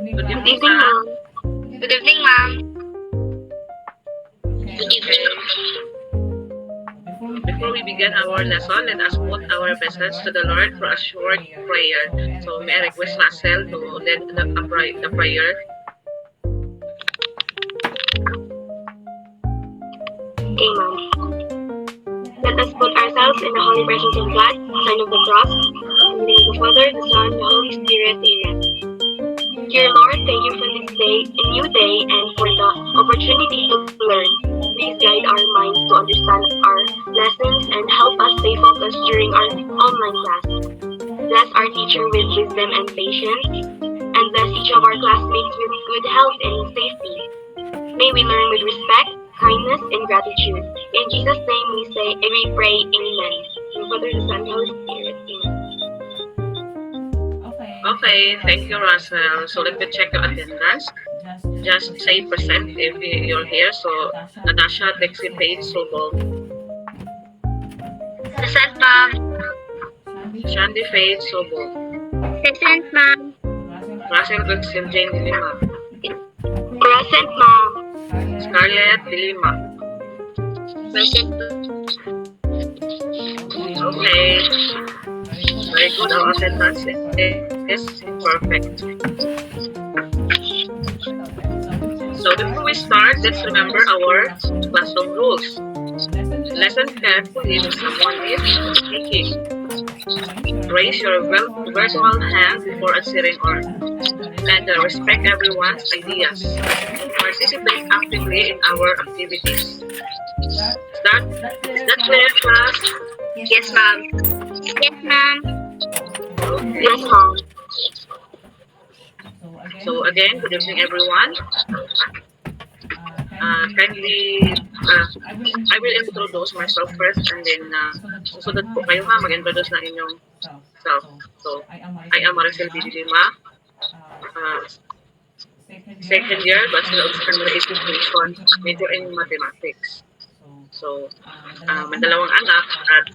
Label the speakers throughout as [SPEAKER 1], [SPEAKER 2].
[SPEAKER 1] Good
[SPEAKER 2] Good
[SPEAKER 1] evening,
[SPEAKER 2] evening,
[SPEAKER 1] ma'am.
[SPEAKER 2] ma'am. Good evening, ma'am. Good
[SPEAKER 1] Okay.
[SPEAKER 2] evening.
[SPEAKER 1] Before we begin our lesson, let us put our message to the Lord for a short prayer. So may I request Russell to lead the prayer.
[SPEAKER 2] Okay, ma'am. Let us put ourselves in the holy presence of God, sign of the cross. In the name of the Father, the Son, and the Holy Spirit. Amen. Dear Lord, thank you for this day, a new day, and for the opportunity to learn. Please guide our minds to understand our lessons and help us stay focused during our online class. Bless our teacher with wisdom and patience, and bless each of our classmates with good health and safety. May we learn with respect, kindness, and gratitude. In Jesus' name we pray, Amen. In the Father, the Son, and the Holy Spirit. Amen.
[SPEAKER 1] Okay, thank you, Russell. So let me check your attendance. Just say present if you're here. So Natasha, Trixie, Paige, Subong,
[SPEAKER 2] Present, ma'am.
[SPEAKER 1] Shandy, Faith, Subong,
[SPEAKER 2] Present, ma'am.
[SPEAKER 1] Russell, Trixie, Jane, Dilima,
[SPEAKER 2] Present, ma'am.
[SPEAKER 1] Scarlett, Dilima.
[SPEAKER 2] Present.
[SPEAKER 1] Okay, very good. Our attendance is perfect. So before we start, let's remember our classroom rules. Listen carefully when someone is speaking. Raise your virtual hand before answering and respect everyone's ideas. Participate actively in our activities. Is that clear, class?
[SPEAKER 2] Yes, ma'am. Yes, ma'am.
[SPEAKER 1] Okay.
[SPEAKER 2] Yes, ma'am.
[SPEAKER 1] So again, good evening, everyone. Kindly, I will introduce myself first and then susunod po kayo ha, mag-introduce ng inyong self. So, I am Maricel B. Lima, uh, second year, Bachelor of Secondary Education, major in Mathematics. So, may dalawang anak at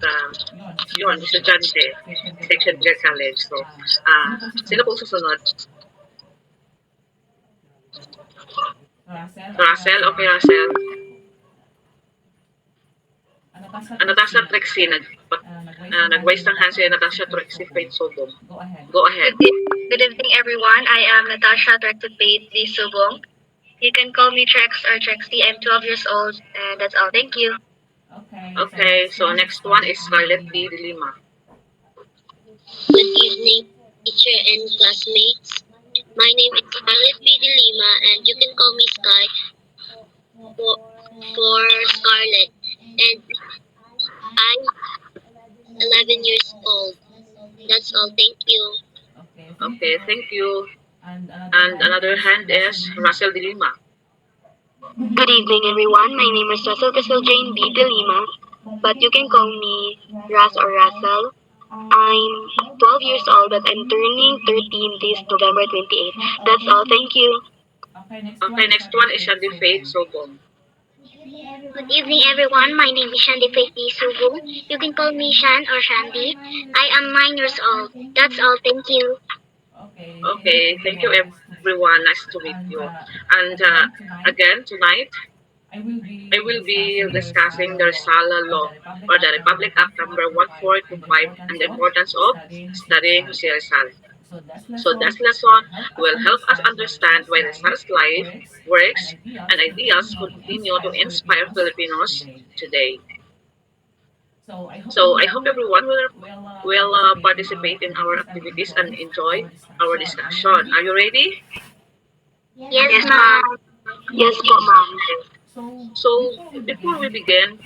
[SPEAKER 1] yun, estudyante, second year college. So, sino po susunod? Russell, okay, Russell. Natasha Trixie, nag-raise ng hand si Natasha Trixie Faith Subong. Go ahead.
[SPEAKER 2] Good evening, everyone. I am Natasha Trexipate D. Subong. You can call me Trex or Trexie. I'm 12 years old, and that's all. Thank you.
[SPEAKER 1] Okay, so next one is Scarlett B. Lima.
[SPEAKER 2] Good evening, teacher and classmates. My name is Scarlett B. De Lima, and you can call me Sky for Scarlett. And I'm 11 years old. That's all. Thank you.
[SPEAKER 1] Okay, thank you. And another hand is Russell De Lima.
[SPEAKER 2] Good evening, everyone. My name is Russell Castle Jane B. De Lima, but you can call me Ras or Russell. I'm 12 years old, but I'm turning 13 this November 28th. That's all. Thank you.
[SPEAKER 1] Okay, next one is Shandy Faith Sobong.
[SPEAKER 2] Good evening, everyone. My name is Shandy Faith D. Subu. You can call me Shan or Shandy. I am 9 years old. That's all. Thank you.
[SPEAKER 1] Okay, thank you, everyone. Nice to meet you. And again, tonight, I will be discussing the Rizal Law or the Republic Act number 1425 and the importance of studying Jose Rizal. So this lesson will help us understand why Rizal's life, works, and ideas continue to inspire Filipinos today. So I hope everyone will participate in our activities and enjoy our discussion. Are you ready?
[SPEAKER 2] Yes, ma'am. Yes, po, ma'am.
[SPEAKER 1] So before we begin,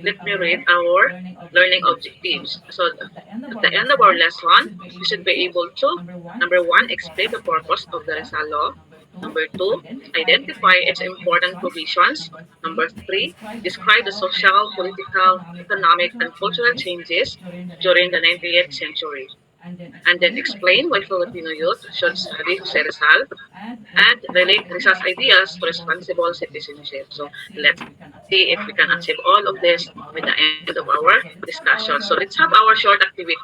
[SPEAKER 1] let me read our learning objectives. So at the end of our lesson, we should be able to, number one, explain the purpose of the Rizal Law. Number two, identify its important provisions. Number three, describe the social, political, economic, and cultural changes during the 19th century. And then explain why Filipino youth should study Jose Rizal and relate Rizal's ideas to responsible citizenship. So let's see if we can achieve all of this by the end of our discussion. So let's have our short activity.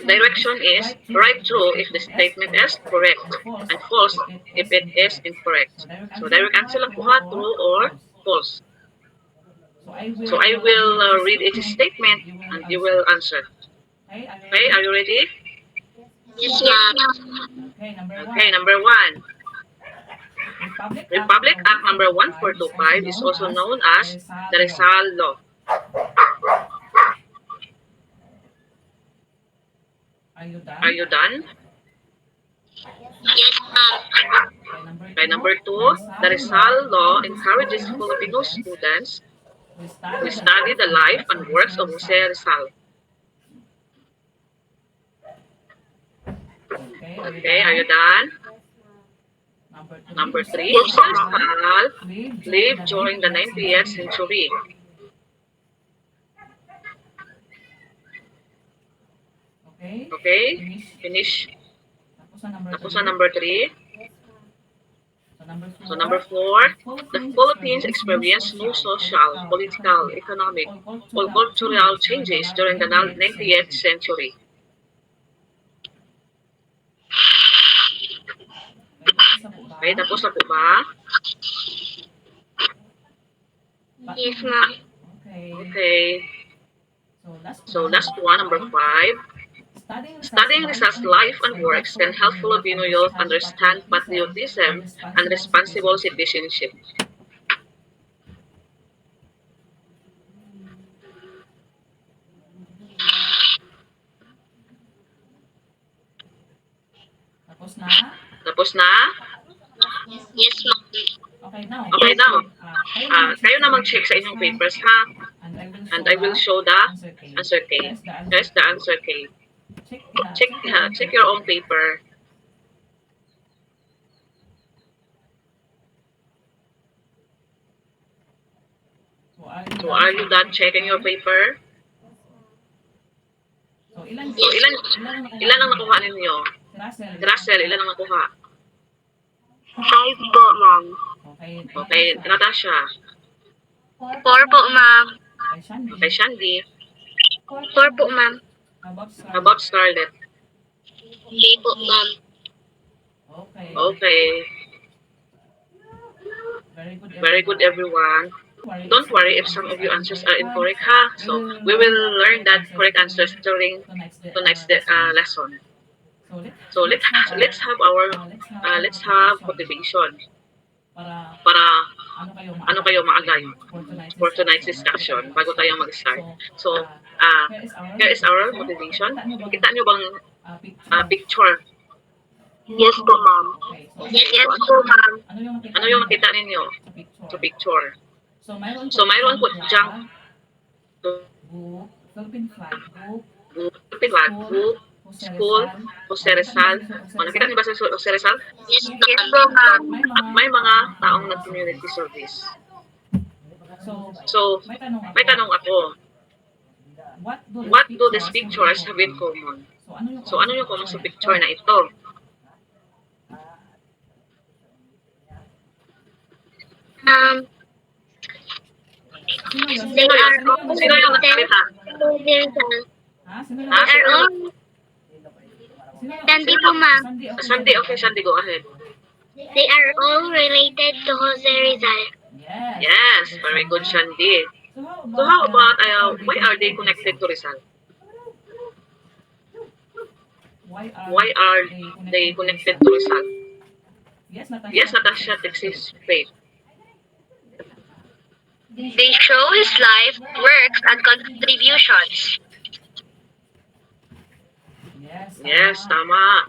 [SPEAKER 1] Direction is right true if the statement is correct and false if it is incorrect. So direct answer lang po ha, true or false. So I will read each statement and you will answer. Okay, are you ready?
[SPEAKER 2] Yes, ma'am.
[SPEAKER 1] Okay, number one. Republic Act number 1425 is also known as the Rizal Law. Are you done?
[SPEAKER 2] Yes, ma'am.
[SPEAKER 1] Okay, number two, the Rizal Law encourages Filipino students to study the life and works of Jose Rizal. Okay, are you done? Number three, Jose Rizal lived during the 19th century. Okay, finish. Tapos na number three. So number four, the Philippines experienced no social, political, economic, or cultural changes during the 19th century. Okay, tapos na po ba?
[SPEAKER 2] Yes, ma'am.
[SPEAKER 1] Okay, so last one, number five. Studying Rizal's life and works can help Filipino youth understand patriotism and responsible citizenship. Tapos na?
[SPEAKER 2] Yes, ma'am.
[SPEAKER 1] Okay, now, kayo na mag-check sa inyong papers, ha? And I will show the answer key. Here's the answer key. Check your own paper. So are you done checking your paper? So ilan ang nakuha ninyo? Russell, ilan ang nakuha?
[SPEAKER 2] 5 po, ma'am.
[SPEAKER 1] Okay, Natasha.
[SPEAKER 2] 4 po, ma'am.
[SPEAKER 1] Okay, Shandy.
[SPEAKER 2] 4 po, ma'am.
[SPEAKER 1] How about Scarlett?
[SPEAKER 2] 3 po, ma'am.
[SPEAKER 1] Okay. Very good, everyone. Don't worry if some of your answers are incorrect, ha? So we will learn that correct answers during tonight's lesson. So let's have motivation para ano kayo maagay for tonight's discussion bago tayo mag-start. So here is our motivation. Kita nyo bang picture?
[SPEAKER 2] Yes po, ma'am. Yes po, ma'am.
[SPEAKER 1] Ano yung makita ninyo sa picture? So mayroon po diyang
[SPEAKER 3] Philippine flag,
[SPEAKER 1] book, school, Jose Rizal. Nakita niyo ba sa Jose Rizal?
[SPEAKER 2] Yes po, ma'am.
[SPEAKER 1] May mga taong nag-community service. So, may tanong ako. What do these pictures have in common? So, ano yung common sa picture na ito?
[SPEAKER 2] They are all
[SPEAKER 1] Sino yung nagsalita?
[SPEAKER 2] They are all Sandy po, ma'am.
[SPEAKER 1] Sandy, okay, Sandy, go ahead.
[SPEAKER 2] They are all related to Jose Rizal.
[SPEAKER 1] Yes, very good, Sandy. So, how about, why are they connected to Rizal? Why are they connected to Rizal? Yes, Natasha, Texas, faith.
[SPEAKER 2] They show his life, works, and contributions.
[SPEAKER 1] Yes, tama.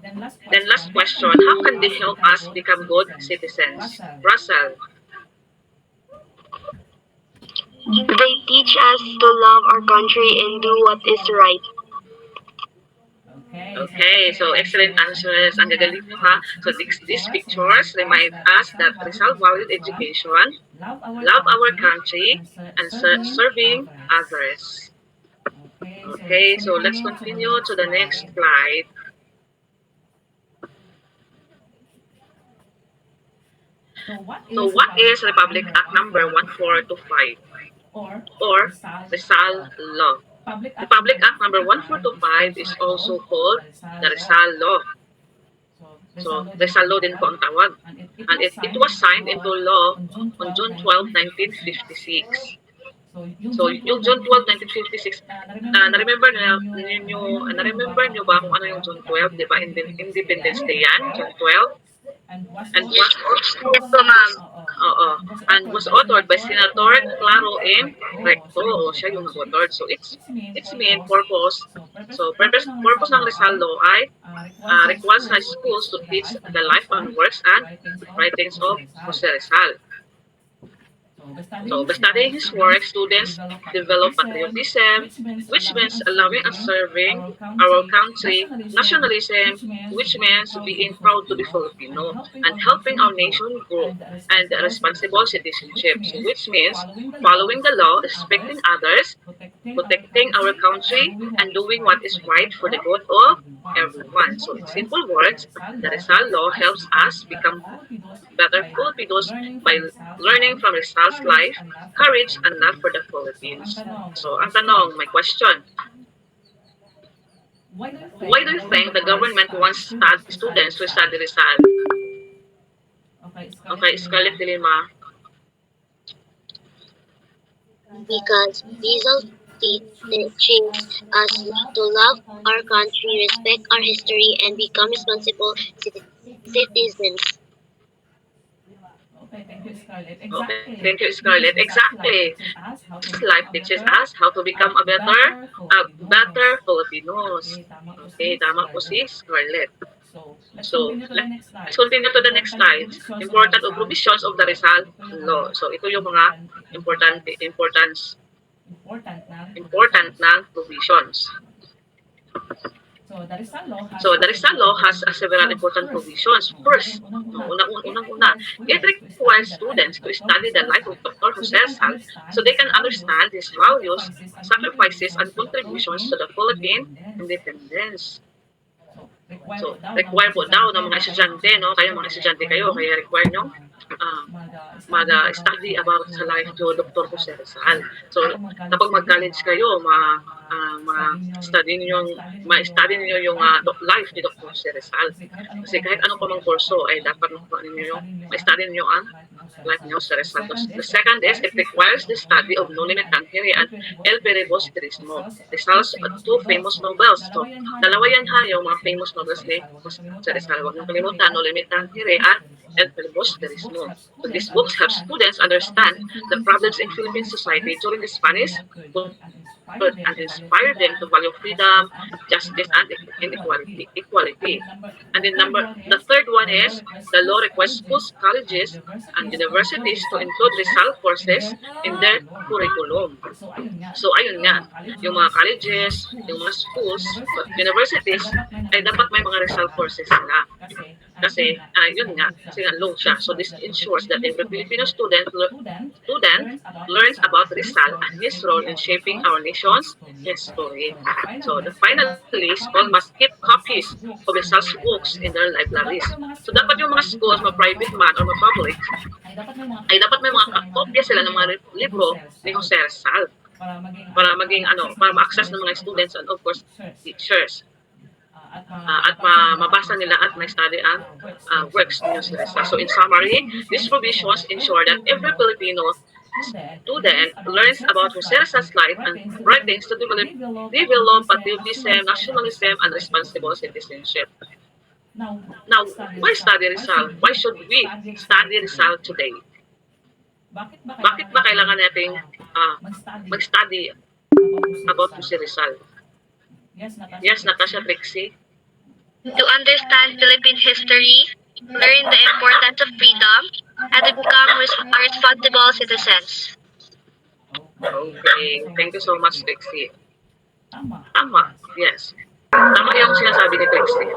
[SPEAKER 1] Then last question, how can they help us become good citizens? Russell.
[SPEAKER 2] They teach us to love our country and do what is right.
[SPEAKER 1] Okay, so excellent answers. Ang gagaling nyo, ha? So these pictures remind us that Rizal valued education, love our country, and serving others. Okay, so let's continue to the next slide. So what is Republic Act number 1425 or Rizal Law? The Public Act number 1425 is also called the Rizal Law. So, Rizal Law din po ang tawag. And it was signed into law on June 12, 1956. So, yung June 12, 1956, na-remember nyo ba kung ano yung June 12? Di ba? Independence Day yan, June 12. And was was authored by Senator Claro M. Recto. O, siya yung nag-authored. So, its main purpose, purpose ng Rizal Law ay requires high schools to teach the life and works and writings of Jose Rizal. So, by studying his work, students develop patriotism, which means loving and serving our country, nationalism, which means being proud to be Filipino, and helping our nation grow, and responsible citizenship, which means following the law, respecting others, protecting our country, and doing what is right for the good of everyone. So, in simple words, the Rizal Law helps us become better Filipinos by learning from Rizal's life, courage, and love for the Philippines. So, ang tanong, my question, why do you think the government wants students to study Rizal? Okay, Scarlett de Lima.
[SPEAKER 2] Because Rizal teaches us to love our country, respect our history, and become responsible citizens.
[SPEAKER 3] Okay, thank you, Scarlett.
[SPEAKER 1] Okay, thank you, Scarlett. Exactly. Life teaches us how to become a better Filipinos. Okay, tama po si Scarlett. So, let's continue to the next slide. Important of provisions of the Rizal Law. So, ito yung mga importance important na provisions. So, the Rizal Law has several important provisions. First, unang-una, it requires students to study the life of Dr. Jose Rizal so they can understand his values, sacrifices, and contributions to the Philippine independence. So, require po daw ng mga estudyante, no? Kayo mga estudyante kayo, kaya require nyo mag-study about sa life to Dr. Jose Rizal. So, kapag mag-college kayo, ma-study niyo yung life ni Dr. Jose Rizal. Kasi kahit anong pamang kurso, ay dapat ma-study niyo ang life ni Jose Rizal. The second is, it requires the study of Noli Me Tangere and El Peribus Turismo. Rizal's two famous novels. So, dalawa yan ha, yung mga famous novels ni Jose Rizal. Huwag nang kalimutan, Noli Me Tangere at El Peribus Turismo. So, these books help students understand the problems in Philippine society during the Spanish and inspire them to value freedom, justice, and equality. And then the third one is, the law requires schools, colleges, and universities to include Rizal courses in their curriculum. So, ayun nga, yung mga colleges, yung mga schools, universities, ay dapat may mga Rizal courses sila. Kasi, yun nga, kasi nga law siya. So, this ensures that every Filipino student learns about Rizal and his role in shaping our nation's history. So, finally, schools must keep copies of Rizal's books in their libraries. So, dapat yung mga schools, ma-private man or ma-public, ay dapat may mga kopya sila ng mga libro ni Jose Rizal para para ma-access ng mga students and of course, teachers. At mabasa nila at ma-study ang works ni Jose Rizal. So, in summary, these provisions ensure that every Filipino student learns about Jose Rizal's life and writings to develop patriotism, nationalism, and responsible citizenship. Now, why study Rizal? Why should we study Rizal today? Bakit ba kailangan nating mag-study about Jose Rizal? Yes, Natasha, Trixie.
[SPEAKER 2] To understand Philippine history, learn the importance of freedom, and to become responsible citizens.
[SPEAKER 1] Okay, thank you so much, Trixie. Tama, yes. Tama yung sinasabi ni Trixie.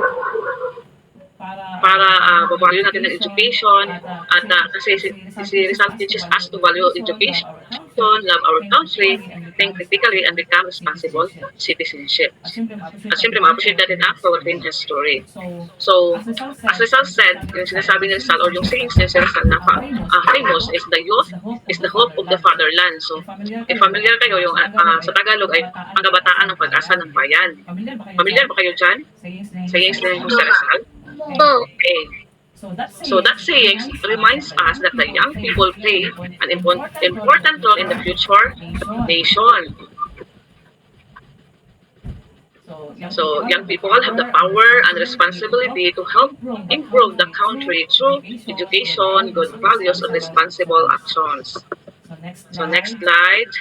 [SPEAKER 1] Para bavalue natin ng education kasi si Rizal teaches us to value education, love our country, think critically and become responsible citizenship. At siyempre, ma-appreciate natin ang Philippine history. So, as Rizal said, yung sinasabi ni Rizal or yung sayings ni Rizal na famous is the youth is the hope of the fatherland. So, if familiar kayo, yung sa Tagalog ay ang kabataan ng pag-asa ng bayan. Familiar ba kayo dyan? Sayings ni Jose Rizal? Okay. So that saying reminds us that the young people play an important role in the future nation. So young people have the power and responsibility to help improve the country through education, good values, and responsible actions. So next slide.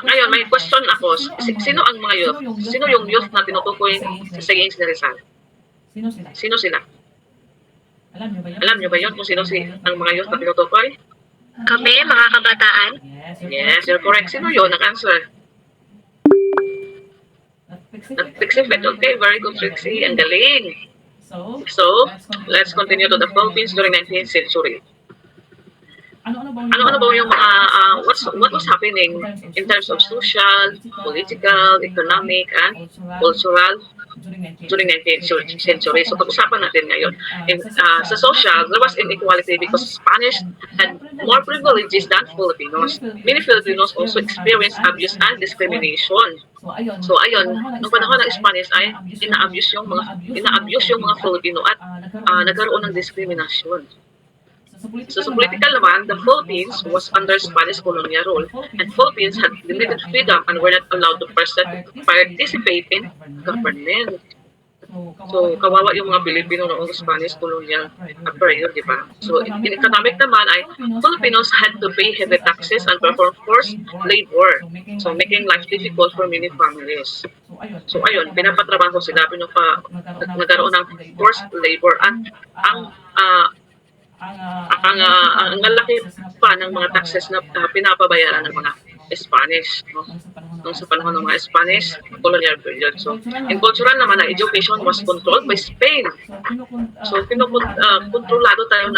[SPEAKER 1] Ngayon, may question ako. Sino ang mga youth? Sino yung youth na tinutukoy sa sayings ni Rizal? Sino sila? Alam niyo ba yun kung sino ang mga youth na tinutukoy?
[SPEAKER 2] Kami, mga kabataan.
[SPEAKER 1] Yes, you're correct. Sino yun? Nag-answer. Trixie Fit. Okay, very good, Trixie. Ang galing. So, let's continue to the Philippines during 19th century. Ano ba yung mga, what was happening in terms of social, political, economic, and cultural during 19th century. So, pag-usapan natin ngayon. Sa social, there was inequality because Spanish had more privileges than Filipinos. Many Filipinos also experienced abuse and discrimination. So, ayun, nung panahon ng Spanish ay ina-abuse yung mga Filipino at nagkaroon ng diskriminasyon. So, sa political naman, the Philippines was under Spanish colonial rule and Philippines had limited freedom and were not allowed to participate in government. So, kawawa yung mga Pilipino noong Spanish colonial period, di ba? So, in economic naman ay Filipinos had to pay heavy taxes and perform forced labor. So, making life difficult for many families. So, ayun, pinapatrabaho sila, nagkaroon ng forced labor at ang malaki pa ng mga taxes na pinapabayaran ng mga Spanish, no? Nung sa panahon ng mga Spanish colonial period. So, in cultural naman, ang education was controlled by Spain. So, kontrolado ang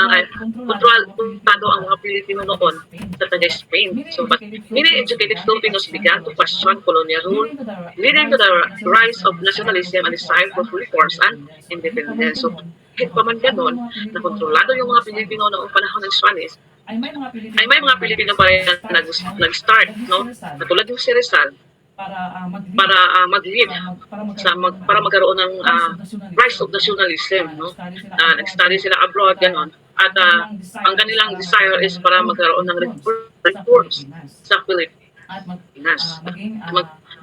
[SPEAKER 1] mga Pilipino noon sa taga-Spain. So, but many educated Filipinos began to question colonial rule, leading to the rise of nationalism and desire for reforms and independence. So, kahit pa man ganun, na kontrolado yung mga Pilipino noong panahon ng Spanish, ay may mga Pilipino pa rin na nag-start, no? Katulad yung si Rizal, para mag-live, para magkaroon ng rise of nationalism, no? Nag-study sila abroad, gano'n. At ang kanilang desire is para magkaroon ng reforms sa Pilipinas.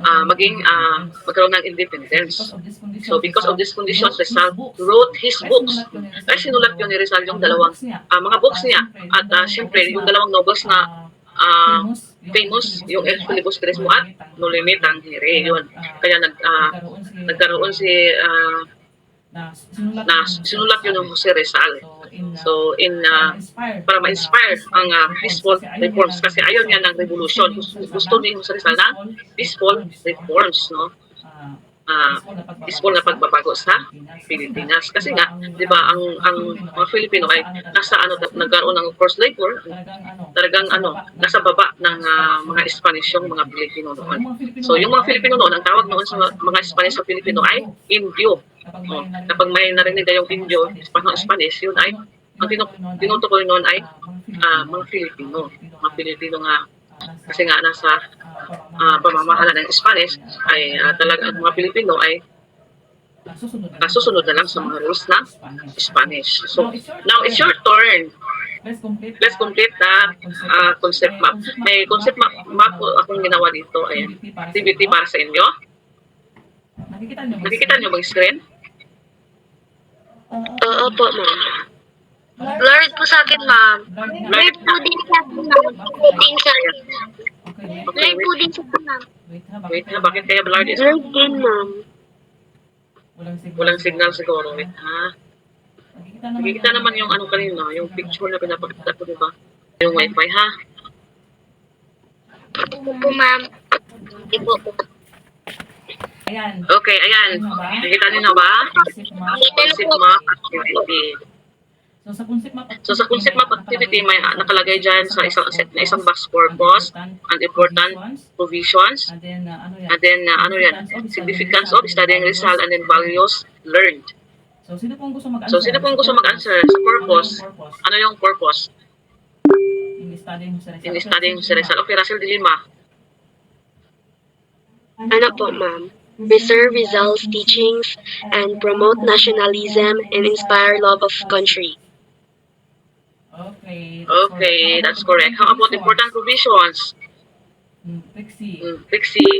[SPEAKER 1] Magkaroon ng independence. So, because of these conditions, Rizal wrote his books. Ay, sinulat yun ni Rizal yung dalawang mga books niya. At siyempre, yung dalawang novels na famous, yung El Filibusterismo at No Limit ang Hiri, yun. Kaya nagkaroon sinulat yun ng Jose Rizal. So, para ma-inspire ang peaceful reforms kasi ayaw niya ng revolution. Gusto ni Jose Rizal ng peaceful reforms, no? Peaceful na pagbabago sa Pilipinas. Kasi nga, di ba, ang mga Filipino ay nagkaroon ng forced labor, talagang nasa baba ng mga Spanish yung mga Pilipino noon. So, yung mga Filipino noon, ang tawag noon sa mga Spanish sa Pilipino ay Indio. Kapag may narinig na yung Indio, Spanish, yun ay, ang tinutukoy noon ay mga Filipino. Mga Filipino nga, kasi nga nasa pamamahala ng Spanish, ay talagang mga Pilipino ay susunod na lang sa mga rules ng Spanish. So, now it's your turn. Let's complete the concept map. May concept map akong ginawa dito. Ayan, activity para sa inyo. Nakikita nyo bang screen?
[SPEAKER 2] Oo po, ma'am. Blurred po sa akin, ma'am. Blurred po din sa akin, ma'am. Blurred po din sa akin, ma'am.
[SPEAKER 1] Wait ha, bakit kaya blurred?
[SPEAKER 2] Blurred din, ma'am.
[SPEAKER 1] Walang signal siguro. Wait ha. Nakikita naman yung kanina, yung picture na pinapakita ko, diba? Yung wifi ha.
[SPEAKER 2] Opo, ma'am. Opo.
[SPEAKER 1] Okay, ayan. Nakikita niyo na ba? Concept map activity. So sa concept map activity, may nakalagay dyan sa isang box purpose, and important provisions, and then ano yan, significance of studying result, and then values learned. So sino pong gusto mag-answer sa purpose? Ano yung purpose in studying Jose Rizal? Okay, Russell de Lima.
[SPEAKER 2] Ano po, ma'am? Preserve Rizal's teachings and promote nationalism and inspire love of country.
[SPEAKER 1] Okay, that's correct. How about important provisions? Trixie.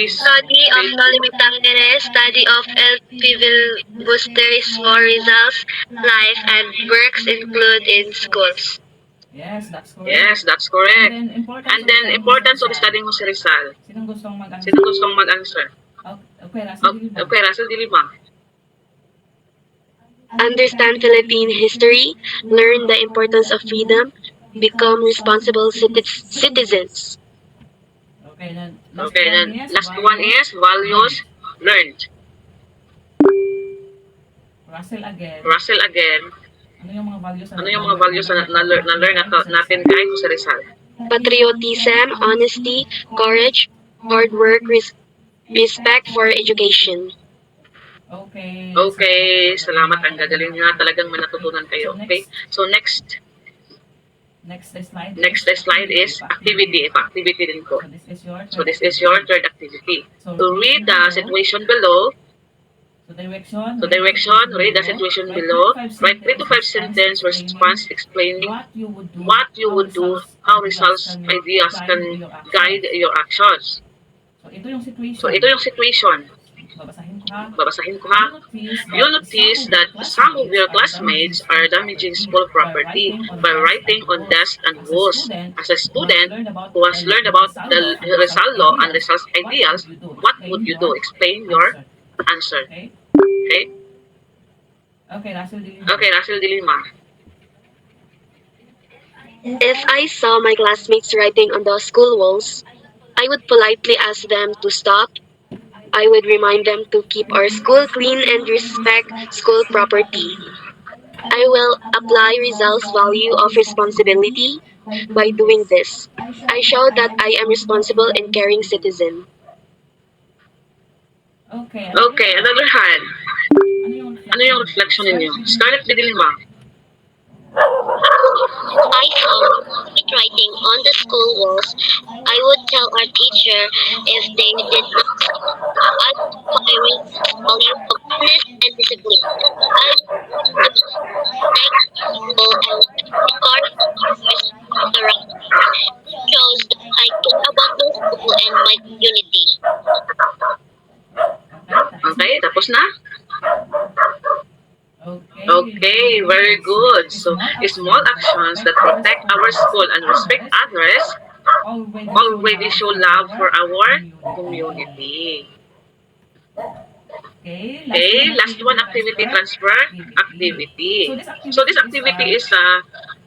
[SPEAKER 2] Study of Nolimitangere, study of El Filibusteris for Rizal's life and works include in schools.
[SPEAKER 1] Yes, that's correct. And then importance of studying Jose Rizal. Sino gustong mag-answer? Okay, Russell de Lima.
[SPEAKER 2] Understand Philippine history, learn the importance of freedom, become responsible citizens.
[SPEAKER 1] Okay, then last one is values learned. Russell again. Ano yung mga values na learn natin kay Jose Rizal?
[SPEAKER 2] Patriotism, honesty, courage, hard work, respect for education.
[SPEAKER 1] Okay, salamat. Ang gagaling nga. Talagang may natutunan kayo. Okay? So next slide is activity. Ito, activity din po. So this is your third activity. To read the situation below. So direction, read the situation below. Write 3 to 5 sentence response explaining what you would do, how results, ideas can guide your actions. So ito yung situation. Babasahin ko ha. You notice that some of your classmates are damaging school property by writing on desks and walls. As a student who has learned about the Rizal law and Rizal's ideals, what would you do? Explain your answer. Okay? Okay, Russell de Lima.
[SPEAKER 2] If I saw my classmates writing on the school walls, I would politely ask them to stop. I would remind them to keep our school clean and respect school property. I will apply Rizal's value of responsibility. By doing this, I show that I am responsible and caring citizen.
[SPEAKER 1] Okay, another hand. Ano yung reflection ninyo? Scarlett de Lima.
[SPEAKER 2] I saw writing on the school walls. I would tell our teacher if they did not acquiring value of kindness and discipline. I would people and record the right shows that I care about the school and my community.
[SPEAKER 1] Okay, tapos na? Okay, very good. So, small actions that protect our school and respect others already show love for our community. Okay, last one, activity transfer activity. So this activity is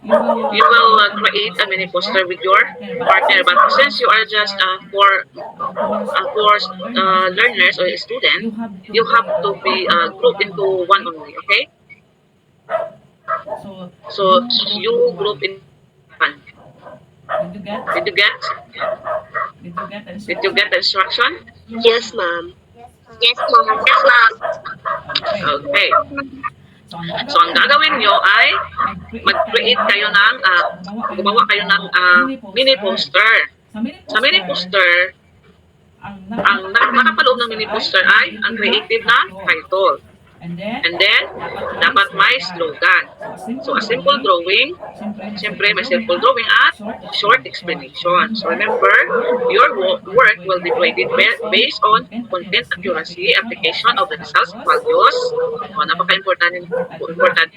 [SPEAKER 1] you will create a mini poster with your partner, but since you are just for learners or student, you have to be grouped into one only. Okay? So you group in one. Did you get? Did you get the instruction?
[SPEAKER 2] Yes, ma'am. Yes, ma'am. Yes, ma'am.
[SPEAKER 1] Okay. So, ang gagawin nyo ay mag-create kayo ng, gumawa kayo ng mini poster. Sa mini poster, ang nakapaloob ng mini poster ay ang creative na title. And then, dapat may slogan. So, a simple drawing, siyempre may simple drawing at short explanation. So, remember, your work will be graded based on content accuracy, application of the results, values. O, napaka-importante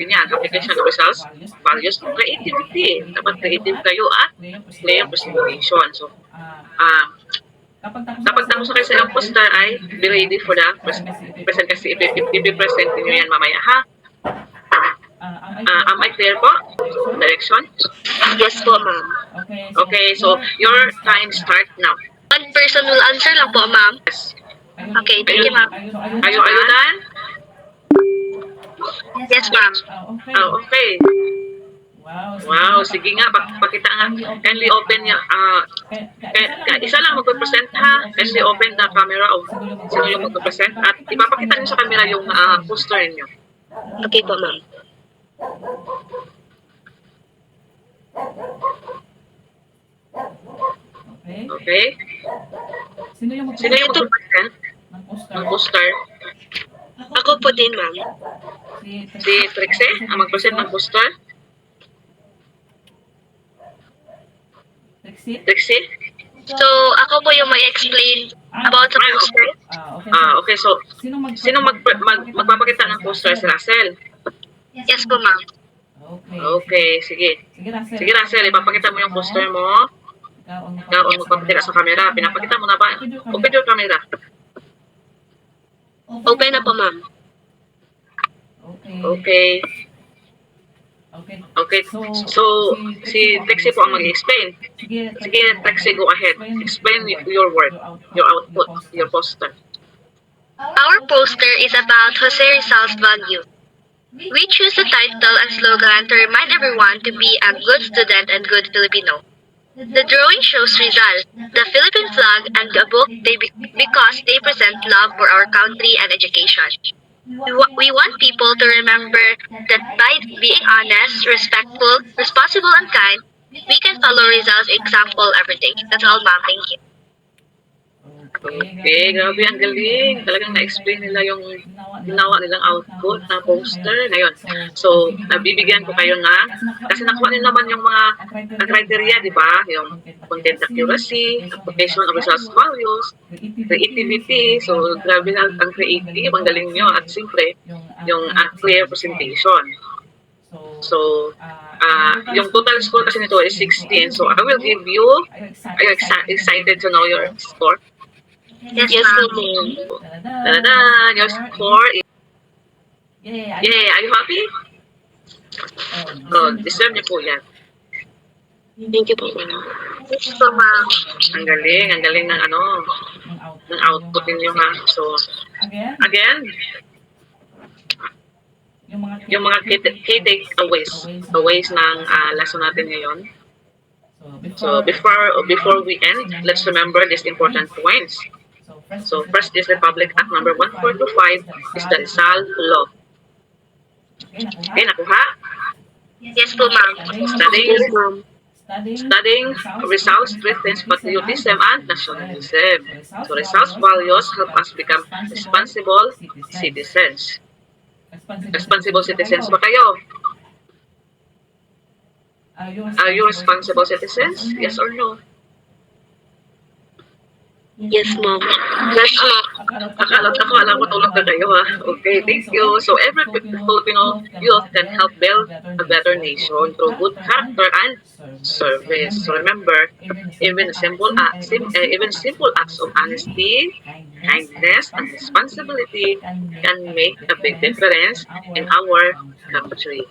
[SPEAKER 1] niyan. Application of results, values, creativity. Dapat creative kayo at clear presentation. So, kapag tapos na kayo sa ilang poster ay be ready for the present kasi i-present nyo yan mamaya, ha? Am I clear po? Direction?
[SPEAKER 2] Yes po, ma'am.
[SPEAKER 1] Okay, so your time start now.
[SPEAKER 2] One person will answer lang po, ma'am.
[SPEAKER 1] Yes.
[SPEAKER 2] Okay, thank you, ma'am.
[SPEAKER 1] Are you done?
[SPEAKER 2] Yes, ma'am.
[SPEAKER 1] Okay. Wow, sige nga, pakita nga. Kindly open yung, isa lang magpe-present ha. Kindly open the camera of sino yung magpe-present at ipapakita niyo sa camera yung poster niyo.
[SPEAKER 2] Okay po, ma'am.
[SPEAKER 1] Okay? Sino yung magpe-present ng poster?
[SPEAKER 2] Ako po din, ma'am.
[SPEAKER 1] Si Trixie ang mag-present ng poster? Trixie?
[SPEAKER 2] So, ako po yung mag-explain about the poster.
[SPEAKER 1] Okay. So, sino magpapakita ng poster? Si Russell?
[SPEAKER 2] Yes po, ma'am.
[SPEAKER 1] Okay, sige. Sige, Russell, ipapakita mo yung poster mo. Ikaw ang magpapakita sa camera. Pinapakita mo na ba? Open your camera.
[SPEAKER 2] Open na po, ma'am.
[SPEAKER 1] Okay. Okay. So, si Trixie po ang mag-explain. Sige, Trixie, go ahead. Explain your work, your output, your poster.
[SPEAKER 2] Our poster is about Jose Rizal's value. We choose the title and slogan to remind everyone to be a good student and good Filipino. The drawing shows Rizal, the Philippine flag, and a book because they present love for our country and education. We want people to remember that by being honest, respectful, responsible, and kind, we can follow Rizal's example every day. That's all, ma'am. Thank you.
[SPEAKER 1] Okay, grabe, ang galing. Talagang na-explain nila yung ginawa nilang output na poster. Ngayon, so, nabibigyan ko kayo na, kasi nakuha nila naman yung mga criteria, di ba? Yung content accuracy, application of results values, creativity. So, grabe na ang creative, ang galing nyo. At siyempre, yung clear presentation. So, yung total score kasi nito is 16. So, I will give you, are you excited to know your score?
[SPEAKER 2] Yes, ma'am.
[SPEAKER 1] Your score is, yeah, are you happy? Oh, deserve niyo po yan.
[SPEAKER 2] Thank you po, ma'am. Yes po, ma'am.
[SPEAKER 1] Ang galing ng ng output ninyo ha. So, again, yung mga key takeaways ng lesson natin ngayon. So, before we end, let's remember these important points. So, first is Republic Act number 1425 is the Rizal Law. Okay, nakuha?
[SPEAKER 2] Yes po, ma'am.
[SPEAKER 1] Studying Rizal strengthens patriotism and nationalism. So, Rizal's values help us become responsible citizens. Responsible citizens ba kayo? Are you responsible citizens? Yes or no?
[SPEAKER 2] Yes, ma'am. Yes, ma'am.
[SPEAKER 1] Akala ko tulog na kayo ha. Okay, thank you. So every Filipino youth can help build a better nation through good character and service. So remember, even simple acts of honesty, kindness, and responsibility can make a big difference in our country.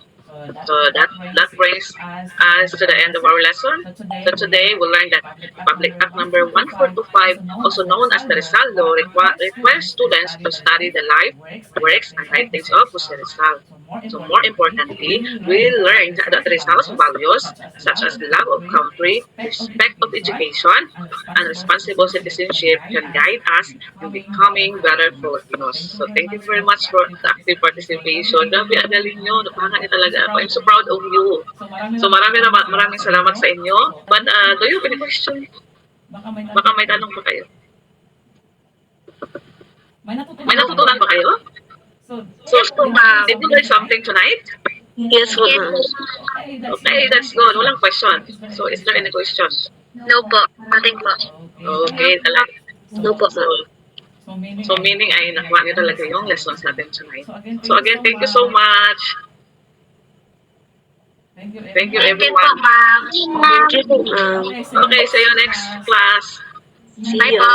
[SPEAKER 1] So that brings us to the end of our lesson. So today we learned that Public Act number 1425, also known as the Rizal Law, requires students to study the life, works, and writings of Jose Rizal. So more importantly, we learned that Rizal's values, such as love of country, respect of education, and responsible citizenship, can guide us in becoming better Filipinos. So thank you very much for the active participation. Grabe, ang galing nyo. Napaka niyo talaga ako. I'm so proud of you. So maraming salamat sa inyo. But do you have any question? Baka may tanong pa kayo. May natutunan ba kayo? So, did you learn something tonight?
[SPEAKER 2] Yes, po, ma'am.
[SPEAKER 1] Okay, that's good. Walang question. So, is there any questions?
[SPEAKER 2] No po. Nothing po.
[SPEAKER 1] Okay, talaga.
[SPEAKER 2] No po, ma'am.
[SPEAKER 1] So, meaning ay nakuha niyo talaga yung lessons natin tonight. So, again, thank you so much. Thank you,
[SPEAKER 2] Thank you po,
[SPEAKER 1] everyone.
[SPEAKER 2] ma'am. Thank you po, ma'am.
[SPEAKER 1] Okay, see you next class.
[SPEAKER 2] Bye po.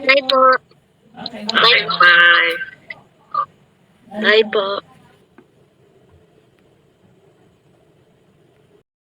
[SPEAKER 2] Bye po.
[SPEAKER 1] Okay, bye.
[SPEAKER 2] Bye po.